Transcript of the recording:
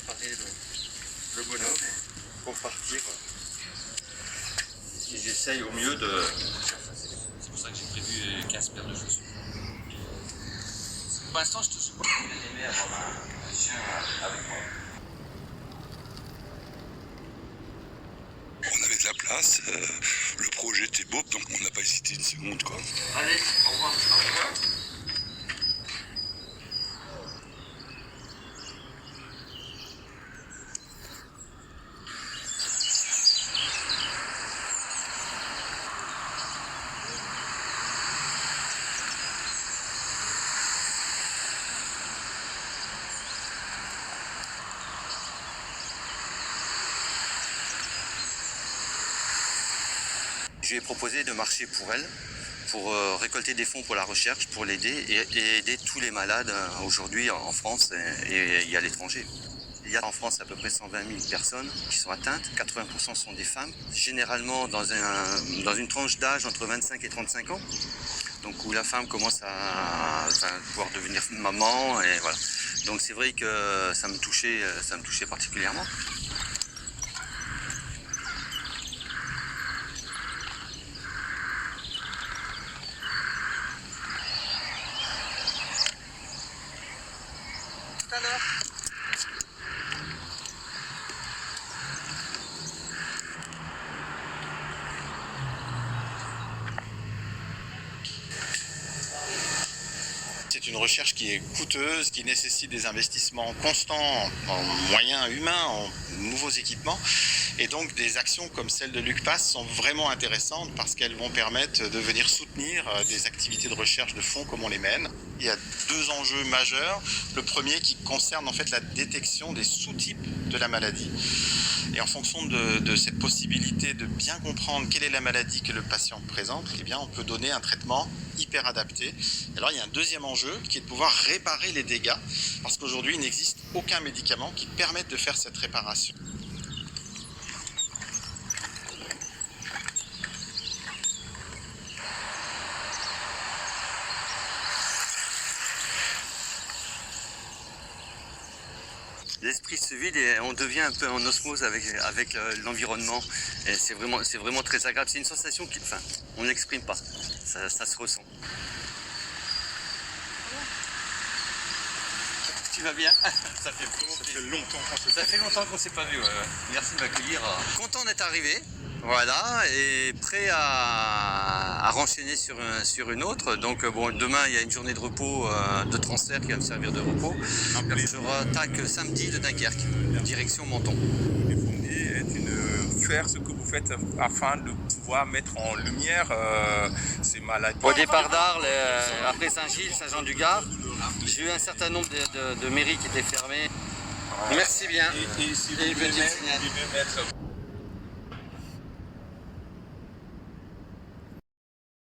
préparer le bonhomme pour partir. Et j'essaye au mieux de... C'est pour ça que j'ai prévu 15 paires de chaussures. Pour l'instant, je touche pas. J'ai aimé avoir un chien avec moi. On avait de la place, le projet était beau, donc on n'a pas hésité une seconde, quoi. Allez, au revoir. Au revoir. Je lui ai proposé de marcher pour elle, pour récolter des fonds pour la recherche, pour l'aider et aider tous les malades aujourd'hui en France et à l'étranger. Il y a en France à peu près 120 000 personnes qui sont atteintes, 80% sont des femmes, généralement dans une tranche d'âge entre 25 et 35 ans, donc où la femme commence à pouvoir devenir maman, et voilà. Donc c'est vrai que ça me touchait particulièrement. Tout à l'heure. C'est une recherche qui est coûteuse, qui nécessite des investissements constants en moyens humains, en nouveaux équipements. Et donc des actions comme celle de LUCPAS sont vraiment intéressantes parce qu'elles vont permettre de venir soutenir des activités de recherche de fond comme on les mène. Il y a deux enjeux majeurs. Le premier qui concerne en fait la détection des sous-types de la maladie. Et en fonction de cette possibilité de bien comprendre quelle est la maladie que le patient présente, eh bien, on peut donner un traitement hyper adapté. Alors il y a un deuxième enjeu qui est de pouvoir réparer les dégâts parce qu'aujourd'hui il n'existe aucun médicament qui permette de faire cette réparation. L'esprit se vide et on devient un peu en osmose avec l'environnement. Et c'est vraiment très agréable. C'est une sensation on ne l'exprime pas. Ça se ressent. Tu vas bien? Ça fait longtemps qu'on ne s'est pas vu. Merci de m'accueillir. Content d'être arrivé. Voilà, et prêt à renchaîner sur une autre. Donc bon, demain il y a une journée de repos, de transfert qui va me servir de repos. Je rattaque samedi de Dunkerque, direction Menton. Faire ce que vous faites afin de pouvoir mettre en lumière ces maladies. Au départ d'Arles, après Saint-Gilles, Saint-Jean-du-Gard, j'ai eu un certain nombre de mairies qui étaient fermées. Merci bien. Et si vous pouvez mettre